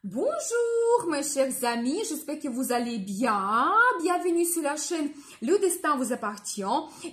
Bonjour mes chers amis, j'espère que vous allez bien. Bienvenue sur la chaîne Le Destin vous appartient.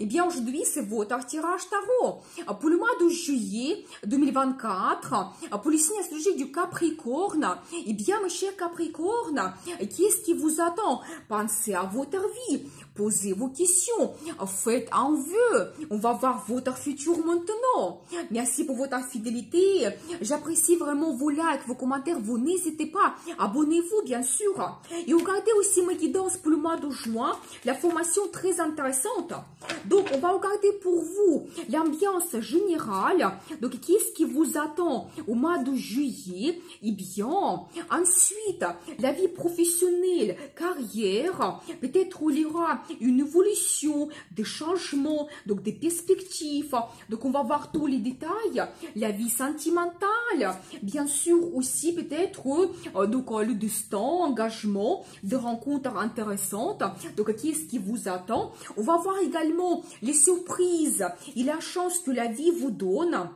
Et bien aujourd'hui c'est votre tirage tarot pour le mois de juillet 2024 pour les signes astrologiques du Capricorne. Et bien mes chers Capricornes, qu'est-ce qui vous attend? Pensez à votre vie, posez vos questions, faites un vœu. On va voir votre futur maintenant. Merci pour votre fidélité. J'apprécie vraiment vos likes, vos commentaires, vous n'hésitez pas, abonnez-vous bien sûr. Et regardez aussi mes guidances pour le mois de juin, la formation très intéressante. Donc on va regarder pour vous l'ambiance générale. Donc qu'est-ce qui vous attend au mois de juillet? Et bien ensuite la vie professionnelle, carrière, peut-être il y aura une évolution, des changements, donc des perspectives. Donc on va voir tous les détails, la vie sentimentale, bien sûr aussi peut-être donc le destin, engagement, des rencontres intéressantes. Donc qu'est-ce qui vous attend? On va voir également les surprises et la chance que la vie vous donne.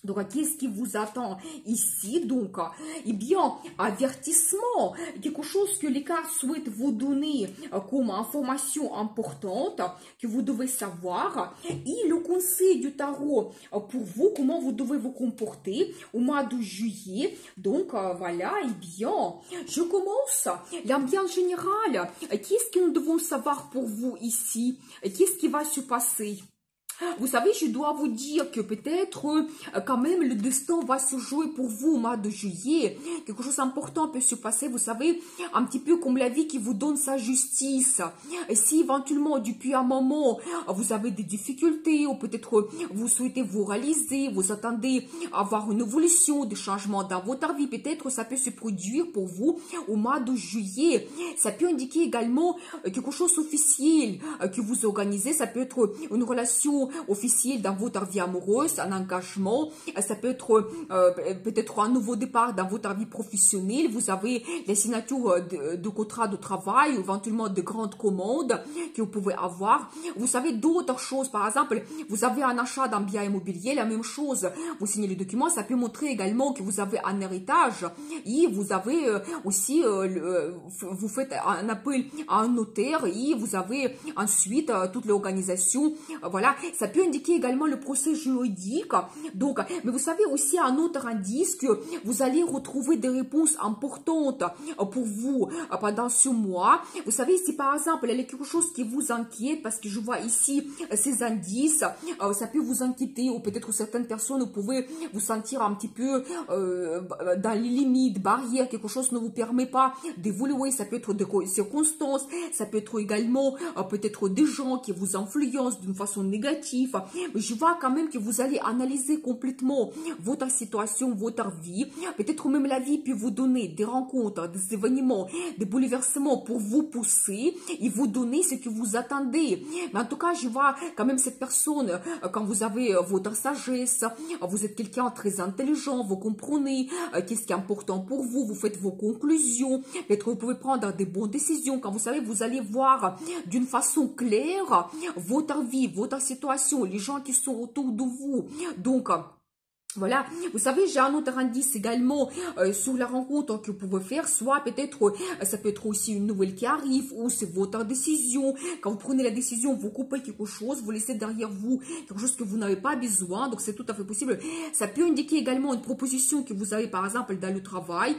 Donc, qu'est-ce qui vous attend ici? Donc, eh bien, avertissement, quelque chose que les cartes souhaitent vous donner comme information importante que vous devez savoir. Et le conseil du tarot pour vous, comment vous devez vous comporter au mois de juillet. Donc, voilà, eh bien, je commence. L'ambiance générale, qu'est-ce que nous devons savoir pour vous ici? Qu'est-ce qui va se passer? Vous savez, je dois vous dire que peut-être quand même le destin va se jouer pour vous au mois de juillet. Quelque chose d'important peut se passer, vous savez, un petit peu comme la vie qui vous donne sa justice. Et si éventuellement depuis un moment vous avez des difficultés ou peut-être vous souhaitez vous réaliser, vous attendez à avoir une évolution, des changements dans votre vie, peut-être ça peut se produire pour vous au mois de juillet. Ça peut indiquer également quelque chose officiel que vous organisez, ça peut être une relation officiel dans votre vie amoureuse, un engagement, ça peut être peut-être un nouveau départ dans votre vie professionnelle, vous avez les signatures de contrats de travail, éventuellement de grandes commandes que vous pouvez avoir. Vous savez d'autres choses, par exemple, vous avez un achat d'un bien immobilier, la même chose, vous signez les documents, ça peut montrer également que vous avez un héritage et vous avez aussi, vous faites un appel à un notaire et vous avez ensuite toute l'organisation, voilà. Ça peut indiquer également le procès juridique. Donc, mais vous savez aussi un autre indice que vous allez retrouver des réponses importantes pour vous pendant ce mois. Vous savez, si par exemple, il y a quelque chose qui vous inquiète, parce que je vois ici ces indices, ça peut vous inquiéter, ou peut-être certaines personnes, vous pouvez vous sentir un petit peu dans les limites, barrières, quelque chose ne vous permet pas d'évoluer. Ça peut être des circonstances, ça peut être également peut-être des gens qui vous influencent d'une façon négative. Mais je vois quand même que vous allez analyser complètement votre situation, votre vie. Peut-être même la vie peut vous donner des rencontres, des événements, des bouleversements pour vous pousser et vous donner ce que vous attendez. Mais en tout cas, je vois quand même cette personne, quand vous avez votre sagesse, vous êtes quelqu'un très intelligent, vous comprenez qu'est-ce qui est important pour vous, vous faites vos conclusions, peut-être vous pouvez prendre des bonnes décisions. Quand vous savez, vous allez voir d'une façon claire votre vie, votre situation, les gens qui sont autour de vous. Donc, voilà, vous savez, j'ai un autre indice également sur la rencontre que vous pouvez faire, soit peut-être, ça peut être aussi une nouvelle qui arrive, ou c'est votre décision. Quand vous prenez la décision, vous coupez quelque chose, vous laissez derrière vous quelque chose que vous n'avez pas besoin, donc c'est tout à fait possible. Ça peut indiquer également une proposition que vous avez par exemple dans le travail,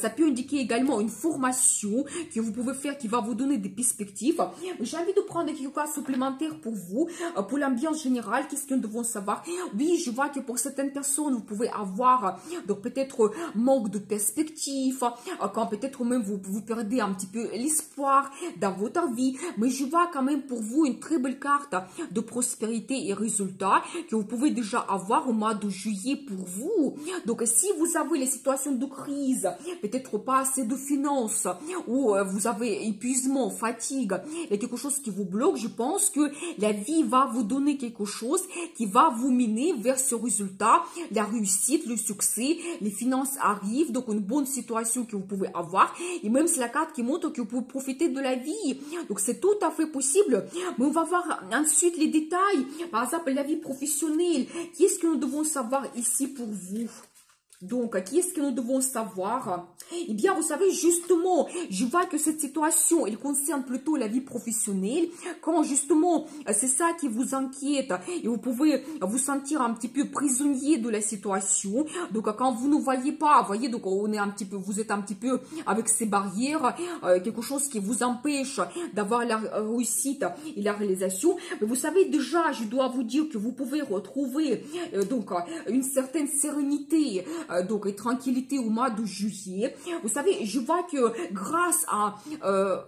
ça peut indiquer également une formation que vous pouvez faire qui va vous donner des perspectives. J'ai envie de prendre quelques cas supplémentaires pour vous, pour l'ambiance générale, qu'est-ce que nous devons savoir? Oui, je vois que pour certaines personnes, vous pouvez avoir donc peut-être manque de perspective, quand peut-être même vous perdez un petit peu l'espoir dans votre vie, mais je vois quand même pour vous une très belle carte de prospérité et résultats que vous pouvez déjà avoir au mois de juillet pour vous. Donc si vous avez les situations de crise, peut-être pas assez de finances, ou vous avez épuisement, fatigue, il y a quelque chose qui vous bloque, je pense que la vie va vous donner quelque chose qui va vous mener vers ce résultat, la réussite, le succès, les finances arrivent, donc une bonne situation que vous pouvez avoir. Et même c'est la carte qui montre que vous pouvez profiter de la vie. Donc c'est tout à fait possible. Mais on va voir ensuite les détails. Par exemple, la vie professionnelle. Qu'est-ce que nous devons savoir ici pour vous? Donc, qu'est-ce que nous devons savoir? Eh bien, vous savez, justement, je vois que cette situation, elle concerne plutôt la vie professionnelle. Quand, justement, c'est ça qui vous inquiète et vous pouvez vous sentir un petit peu prisonnier de la situation. Donc, quand vous ne voyez pas, vous voyez, donc on est un petit peu, vous êtes un petit peu avec ces barrières, quelque chose qui vous empêche d'avoir la réussite et la réalisation. Mais vous savez, déjà, je dois vous dire que vous pouvez retrouver donc une certaine sérénité donc et tranquillité au mois de juillet. Vous savez, je vois que grâce à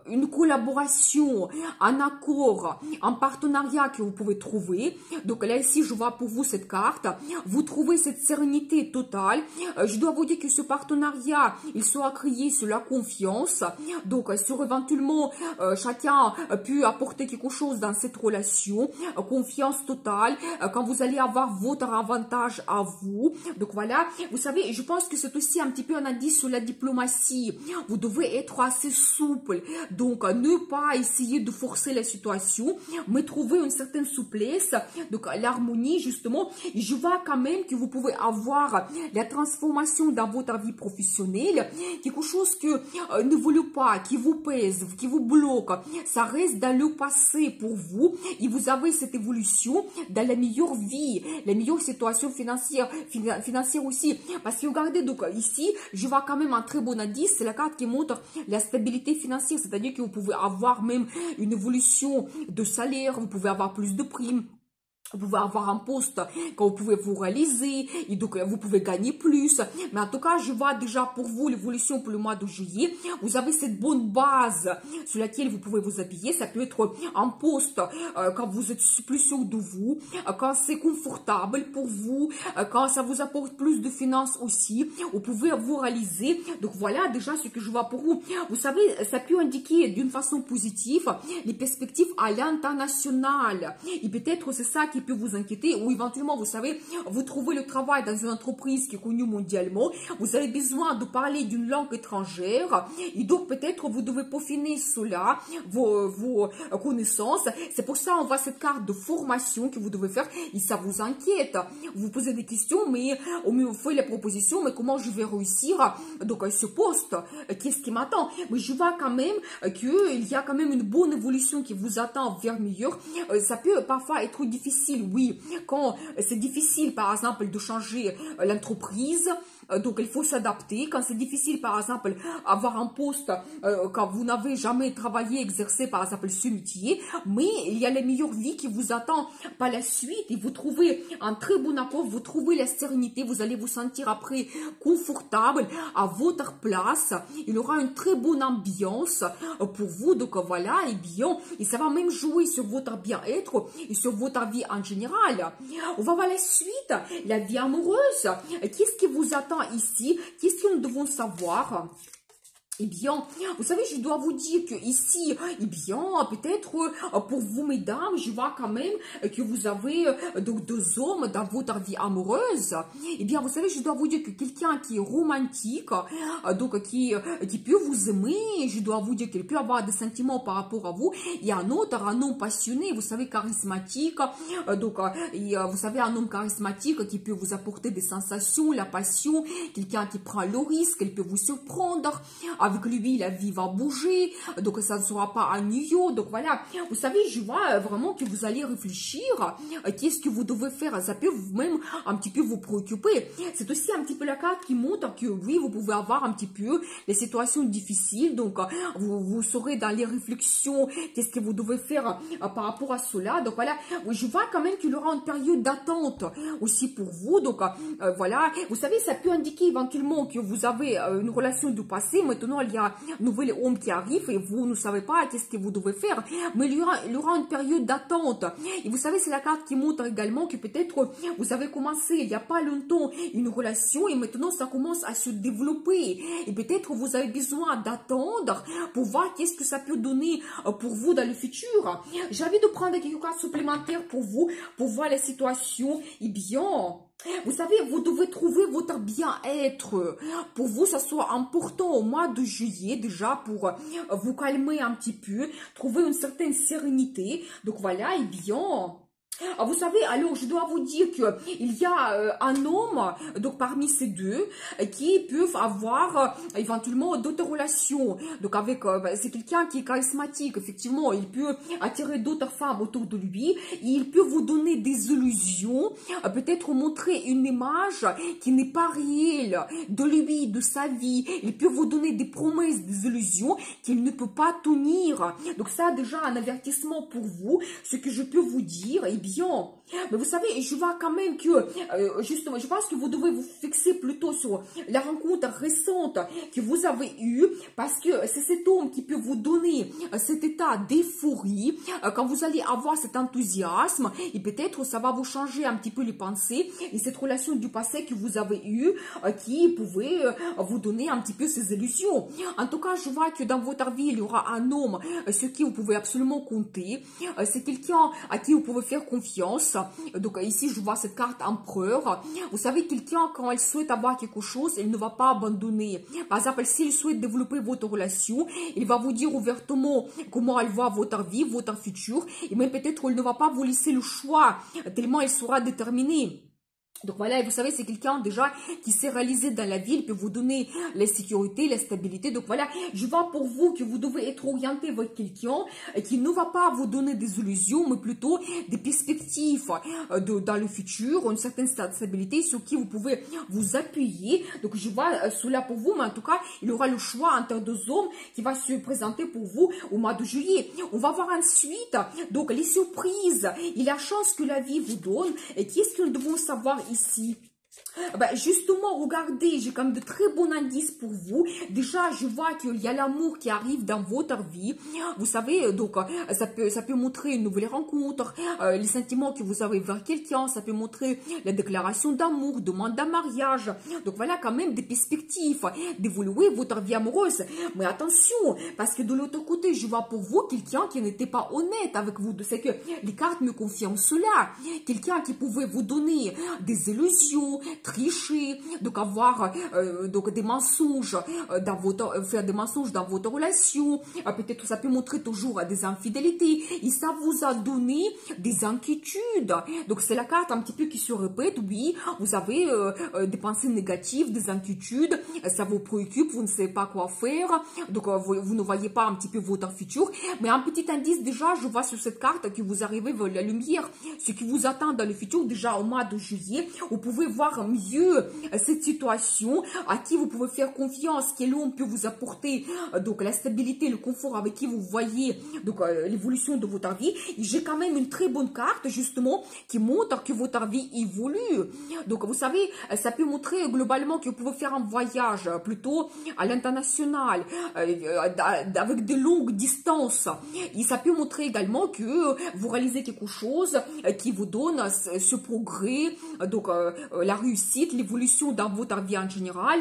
une collaboration, un accord, un partenariat que vous pouvez trouver, donc là ici je vois pour vous cette carte, vous trouvez cette sérénité totale. Je dois vous dire que ce partenariat, il sera créé sur la confiance, donc sur éventuellement chacun peut apporter quelque chose dans cette relation, confiance totale, quand vous allez avoir votre avantage à vous. Donc voilà, vous savez, je pense que c'est aussi un petit peu un indice sur la diplomatie. Vous devez être assez souple, donc ne pas essayer de forcer la situation, mais trouver une certaine souplesse, donc l'harmonie justement. Je vois quand même que vous pouvez avoir la transformation dans votre vie professionnelle, quelque chose que ne voulez pas, qui vous pèse, qui vous bloque, ça reste dans le passé pour vous, et vous avez cette évolution dans la meilleure vie, la meilleure situation financière aussi. Parce que regardez, donc ici, je vois quand même un très bon indice, c'est la carte qui montre la stabilité financière, c'est-à-dire que vous pouvez avoir même une évolution de salaire, vous pouvez avoir plus de primes. Vous pouvez avoir un poste quand vous pouvez vous réaliser et donc vous pouvez gagner plus. Mais en tout cas, je vois déjà pour vous l'évolution pour le mois de juillet. Vous avez cette bonne base sur laquelle vous pouvez vous habiller. Ça peut être un poste quand vous êtes plus sûr de vous, quand c'est confortable pour vous, quand ça vous apporte plus de finances aussi. Vous pouvez vous réaliser. Donc voilà déjà ce que je vois pour vous. Vous savez, ça peut indiquer d'une façon positive les perspectives à l'international. Et peut-être c'est ça qui peut vous inquiéter, ou éventuellement, vous savez, vous trouvez le travail dans une entreprise qui est connue mondialement, vous avez besoin de parler d'une langue étrangère, et donc peut-être vous devez peaufiner cela, vos connaissances. C'est pour ça on voit cette carte de formation que vous devez faire, et ça vous inquiète. Vous vous posez des questions, mais au mieux vous faites la proposition, mais comment je vais réussir donc ce poste? Qu'est-ce qui m'attend? Mais je vois quand même qu'il y a quand même une bonne évolution qui vous attend vers meilleur. Ça peut parfois être difficile, oui, quand c'est difficile par exemple de changer l'entreprise, donc il faut s'adapter. Quand c'est difficile par exemple avoir un poste quand vous n'avez jamais travaillé, exercé par exemple ce métier, mais il y a la meilleure vie qui vous attend par la suite et vous trouvez un très bon accord, vous trouvez la sérénité, vous allez vous sentir après confortable à votre place, il y aura une très bonne ambiance pour vous. Donc voilà, et bien, et ça va même jouer sur votre bien-être et sur votre vie en général. On va voir la suite, la vie amoureuse. Qu'est-ce qui vous attend ici? Qu'est-ce que nous devons savoir? Eh bien, vous savez, je dois vous dire que ici, eh bien, peut-être pour vous, mesdames, je vois quand même que vous avez donc deux hommes dans votre vie amoureuse. Eh bien, vous savez, je dois vous dire que quelqu'un qui est romantique, donc qui peut vous aimer, je dois vous dire qu'il peut avoir des sentiments par rapport à vous. Il y a un autre, un homme passionné, vous savez, charismatique. Donc, vous savez, un homme charismatique qui peut vous apporter des sensations, la passion, quelqu'un qui prend le risque, il peut vous surprendre. Avec lui, la vie va bouger, donc ça ne sera pas ennuyeux. Donc voilà, vous savez, je vois vraiment que vous allez réfléchir, qu'est-ce que vous devez faire, ça peut même un petit peu vous préoccuper. C'est aussi un petit peu la carte qui montre que oui, vous pouvez avoir un petit peu les situations difficiles, donc vous serez dans les réflexions, qu'est-ce que vous devez faire par rapport à cela. Donc voilà, je vois quand même qu'il y aura une période d'attente aussi pour vous. Donc voilà, vous savez, ça peut indiquer éventuellement que vous avez une relation du passé, maintenant il y a un nouvel homme qui arrive et vous ne savez pas qu'est-ce que vous devez faire, mais il y aura une période d'attente. Et vous savez, c'est la carte qui montre également que peut-être vous avez commencé il n'y a pas longtemps une relation et maintenant ça commence à se développer. Et peut-être vous avez besoin d'attendre pour voir qu'est-ce que ça peut donner pour vous dans le futur. J'ai envie de prendre quelques cartes supplémentaires pour vous, pour voir la situation. Eh bien, vous savez, vous devez trouver votre bien-être. Pour vous, ça soit important au mois de juillet, déjà, pour vous calmer un petit peu, trouver une certaine sérénité. Donc voilà, et bien, Vous savez, alors je dois vous dire que il y a un homme, donc parmi ces deux, qui peuvent avoir éventuellement d'autres relations. Donc avec, c'est quelqu'un qui est charismatique, effectivement, il peut attirer d'autres femmes autour de lui, il peut vous donner des illusions, peut-être montrer une image qui n'est pas réelle de lui, de sa vie. Il peut vous donner des promesses, des illusions qu'il ne peut pas tenir. Donc ça, déjà un avertissement pour vous. Ce que je peux vous dire, eh bien, mais vous savez, je vois quand même que, justement, je pense que vous devez vous fixer plutôt sur la rencontre récente que vous avez eue, parce que c'est cet homme qui peut vous donner cet état d'euphorie, quand vous allez avoir cet enthousiasme, et peut-être ça va vous changer un petit peu les pensées, et cette relation du passé que vous avez eue, qui pouvait vous donner un petit peu ces illusions. En tout cas, je vois que dans votre vie, il y aura un homme sur qui vous pouvez absolument compter, c'est quelqu'un à qui vous pouvez faire confiance. Donc ici, je vois cette carte empereur. Vous savez, quelqu'un, quand elle souhaite avoir quelque chose, elle ne va pas abandonner. Par exemple, s'il souhaite développer votre relation, il va vous dire ouvertement comment elle voit votre vie, votre futur. Et même peut-être elle ne va pas vous laisser le choix, tellement elle sera déterminée. Donc voilà, et vous savez, c'est quelqu'un déjà qui s'est réalisé dans la vie, il peut vous donner la sécurité, la stabilité. Donc voilà, je vois pour vous que vous devez être orienté vers quelqu'un qui ne va pas vous donner des illusions, mais plutôt des perspectives dans le futur, une certaine stabilité sur qui vous pouvez vous appuyer. Donc je vois cela pour vous, mais en tout cas, il aura le choix entre deux hommes qui va se présenter pour vous au mois de juillet. On va voir ensuite, donc les surprises et la chance que la vie vous donne. Et qu'est-ce que nous devons savoir ici? Justement, regardez, j'ai quand même de très bons indices pour vous. Déjà, je vois qu'il y a l'amour qui arrive dans votre vie. Vous savez, donc, ça peut montrer une nouvelle rencontre, les sentiments que vous avez vers quelqu'un, ça peut montrer la déclaration d'amour, demande d'un mariage. Donc, voilà quand même des perspectives d'évoluer votre vie amoureuse. Mais attention, parce que de l'autre côté, je vois pour vous quelqu'un qui n'était pas honnête avec vous. C'est que les cartes me confirment cela. Quelqu'un qui pouvait vous donner des illusions, tricher, donc avoir donc des mensonges dans votre, faire des mensonges dans votre relation, peut-être ça peut montrer toujours des infidélités, et ça vous a donné des inquiétudes. Donc c'est la carte un petit peu qui se répète. Oui, vous avez des pensées négatives, des inquiétudes, ça vous préoccupe, vous ne savez pas quoi faire, donc vous ne voyez pas un petit peu votre futur. Mais un petit indice déjà, je vois sur cette carte que vous arrivez vers la lumière, ce qui vous attend dans le futur. Déjà au mois de juillet, vous pouvez voir mieux cette situation, à qui vous pouvez faire confiance, quel homme peut vous apporter donc la stabilité, le confort, avec qui vous voyez donc l'évolution de votre vie. J'ai quand même une très bonne carte justement qui montre que votre vie évolue. Donc vous savez, ça peut montrer globalement que vous pouvez faire un voyage plutôt à l'international, avec de longues distances, et ça peut montrer également que vous réalisez quelque chose qui vous donne ce progrès, donc la réussite, l'évolution dans votre vie en général.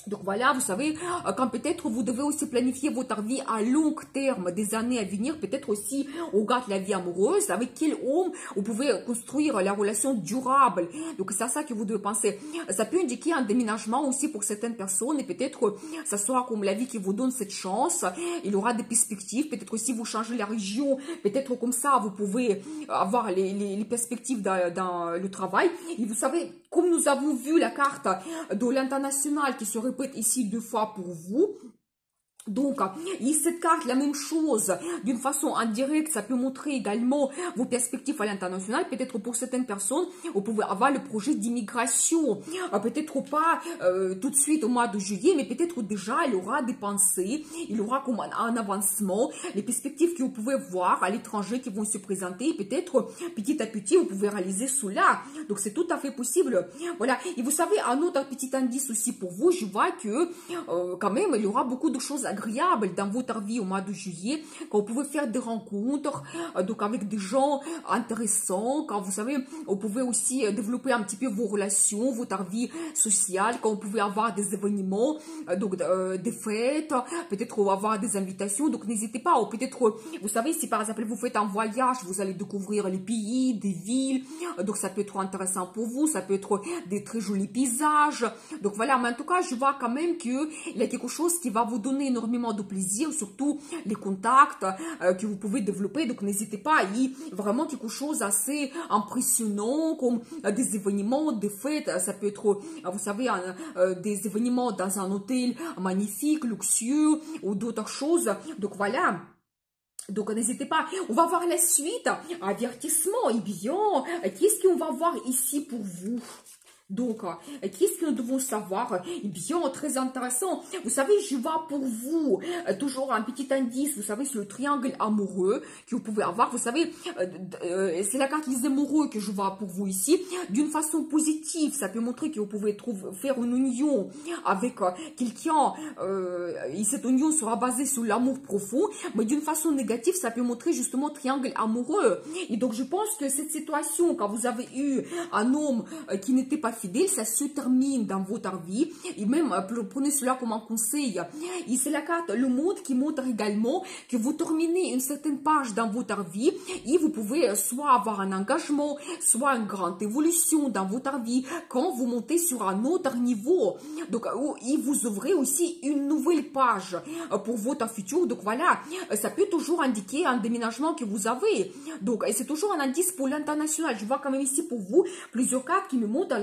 Donc voilà, vous savez, quand peut-être vous devez aussi planifier votre vie à long terme, des années à venir, peut-être aussi au regard de la vie amoureuse, avec quel homme vous pouvez construire la relation durable. Donc c'est à ça que vous devez penser. Ça peut indiquer un déménagement aussi pour certaines personnes, et peut-être ça sera comme la vie qui vous donne cette chance. Il aura des perspectives, peut-être aussi vous changez la région, peut-être comme ça vous pouvez avoir les perspectives dans le travail. Et vous savez, comme nous avons vu la carte de l'international qui se répète ici 2 fois pour vous, donc, cette carte, la même chose, d'une façon indirecte, ça peut montrer également vos perspectives à l'international. Peut-être pour certaines personnes, vous pouvez avoir le projet d'immigration. Peut-être pas tout de suite au mois de juillet, mais peut-être déjà il aura des pensées, il aura comme un avancement, les perspectives que vous pouvez voir à l'étranger qui vont se présenter. Peut-être petit à petit, vous pouvez réaliser cela. Donc, c'est tout à fait possible. Voilà. Et vous savez, un autre petit indice aussi pour vous, je vois que quand même, il y aura beaucoup de choses agréable dans votre vie au mois de juillet, quand vous pouvez faire des rencontres donc avec des gens intéressants, quand vous savez, vous pouvez aussi développer un petit peu vos relations, votre vie sociale, quand vous pouvez avoir des événements, donc des fêtes, peut-être avoir des invitations. Donc n'hésitez pas, ou peut-être, vous savez, si par exemple vous faites un voyage, vous allez découvrir les pays, des villes, donc ça peut être intéressant pour vous, ça peut être des très jolis paysages. Donc voilà, mais en tout cas, je vois quand même qu'il y a quelque chose qui va vous donner une énormément de plaisir, surtout les contacts que vous pouvez développer. Donc, n'hésitez pas, il y a vraiment quelque chose assez impressionnant, comme des événements, des fêtes. Ça peut être, vous savez, des événements dans un hôtel magnifique, luxueux, ou d'autres choses. Donc, voilà. Donc, n'hésitez pas, on va voir la suite, avertissement, et bien, qu'est-ce qu'on va voir ici pour vous? Donc, qu'est-ce que nous devons savoir? Eh bien, très intéressant. Vous savez, je vois pour vous toujours un petit indice. Vous savez, c'est le triangle amoureux que vous pouvez avoir. Vous savez, c'est la carte des amoureux que je vois pour vous ici. D'une façon positive, ça peut montrer que vous pouvez faire une union avec quelqu'un. Et cette union sera basée sur l'amour profond. Mais d'une façon négative, ça peut montrer justement triangle amoureux. Et donc, je pense que cette situation, quand vous avez eu un homme qui n'était pas fidèle, ça se termine dans votre vie. Et même, prenez cela comme un conseil. Et c'est la carte le monde qui montre également que vous terminez une certaine page dans votre vie et vous pouvez soit avoir un engagement, soit une grande évolution dans votre vie quand vous montez sur un autre niveau. Donc, et vous ouvrez aussi une nouvelle page pour votre futur. Donc, voilà, ça peut toujours indiquer un déménagement que vous avez. Donc, c'est toujours un indice pour l'international. Je vois quand même ici pour vous plusieurs cartes qui me montrent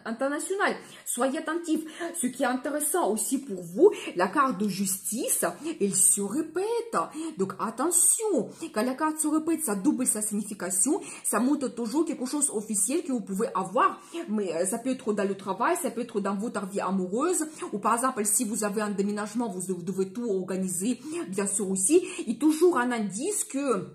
international. Soyez attentifs. Ce qui est intéressant aussi pour vous, la carte de justice, elle se répète. Donc attention, quand la carte se répète, ça double sa signification. Ça montre toujours quelque chose officiel que vous pouvez avoir. Mais ça peut être dans le travail, ça peut être dans votre vie amoureuse. Ou par exemple, si vous avez un déménagement, vous devez tout organiser, bien sûr aussi. Et toujours un indice que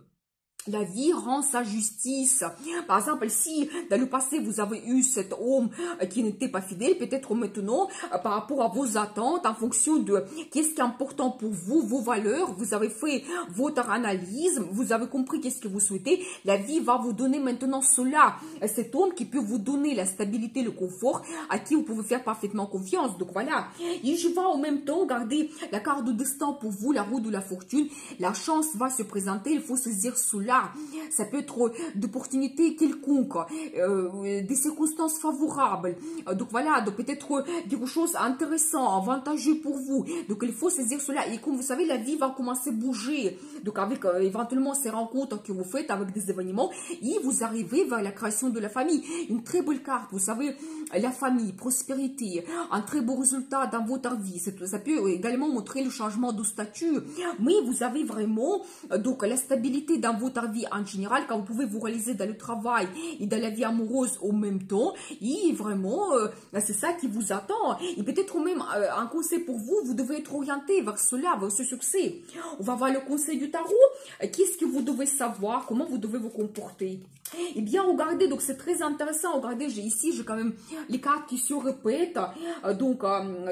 la vie rend sa justice. Par exemple, si dans le passé vous avez eu cet homme qui n'était pas fidèle, peut-être maintenant, par rapport à vos attentes, en fonction de qu'est-ce qui est important pour vous, vos valeurs, vous avez fait votre analyse, vous avez compris qu'est-ce que vous souhaitez, la vie va vous donner maintenant cela. Cet homme qui peut vous donner la stabilité, le confort, à qui vous pouvez faire parfaitement confiance. Donc voilà. Et je vais en même temps garder la carte de destin pour vous, la roue de la fortune. La chance va se présenter, il faut saisir cela. Ça peut être d'opportunités quelconques, des circonstances favorables. Donc voilà, donc peut-être quelque chose d'intéressant, avantageux pour vous. Donc il faut saisir cela. Et comme vous savez, la vie va commencer à bouger. Donc avec éventuellement ces rencontres que vous faites avec des événements, et vous arrivez vers la création de la famille. Une très belle carte, vous savez, la famille, prospérité, un très beau résultat dans votre vie. Ça peut également montrer le changement de statut. Mais vous avez vraiment donc la stabilité dans votre vie en général, quand vous pouvez vous réaliser dans le travail et dans la vie amoureuse au même temps, et vraiment c'est ça qui vous attend. Et peut-être même un conseil pour vous, vous devez être orienté vers cela, vers ce succès. On va voir le conseil du tarot. Qu'est-ce que vous devez savoir, comment vous devez vous comporter? Eh bien, regardez, donc c'est très intéressant. Regardez, j'ai quand même les cartes qui se répètent, donc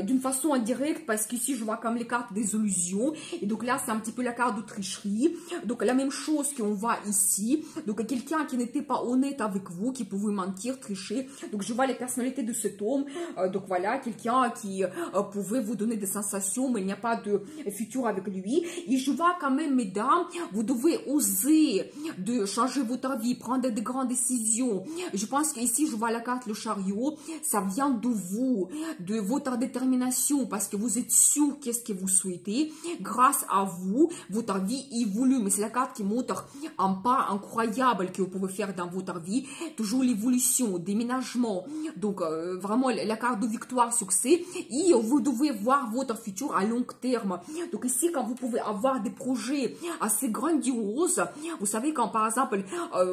d'une façon indirecte, parce qu'ici je vois comme les cartes des illusions, et donc là c'est un petit peu la carte de tricherie. Donc la même chose qu'on voit ici, donc quelqu'un qui n'était pas honnête avec vous, qui pouvait mentir, tricher. Donc je vois les personnalités de cet homme, donc voilà, quelqu'un qui pouvait vous donner des sensations, mais il n'y a pas de futur avec lui. Et je vois quand même, mesdames, vous devez oser de changer votre vie, prendre de grandes décisions. Je pense qu'ici, je vois la carte le chariot, ça vient de vous, de votre détermination, parce que vous êtes sûr qu'est-ce que vous souhaitez. Grâce à vous, votre vie évolue. Mais c'est la carte qui montre un pas incroyable que vous pouvez faire dans votre vie. Toujours l'évolution, déménagement. Donc, vraiment, la carte de victoire, succès. Et vous devez voir votre futur à long terme. Donc, ici, quand vous pouvez avoir des projets assez grandioses, vous savez, quand par exemple,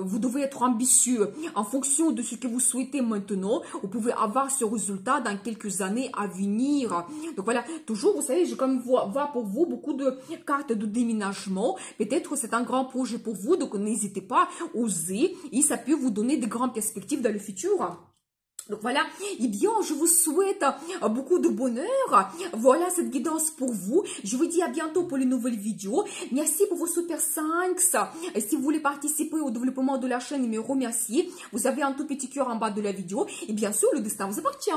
vous devez être ambitieux en fonction de ce que vous souhaitez maintenant, vous pouvez avoir ce résultat dans quelques années à venir. Donc voilà, toujours, vous savez, je comme voir pour vous beaucoup de cartes de déménagement. Peut-être c'est un grand projet pour vous, donc n'hésitez pas, osez, et ça peut vous donner de grandes perspectives dans le futur. Donc voilà, et bien je vous souhaite beaucoup de bonheur. Voilà cette guidance pour vous. Je vous dis à bientôt pour les nouvelles vidéos. Merci pour vos super 5. Et si vous voulez participer au développement de la chaîne et me remercier, vous avez un tout petit cœur en bas de la vidéo. Et bien sûr, le destin vous appartient.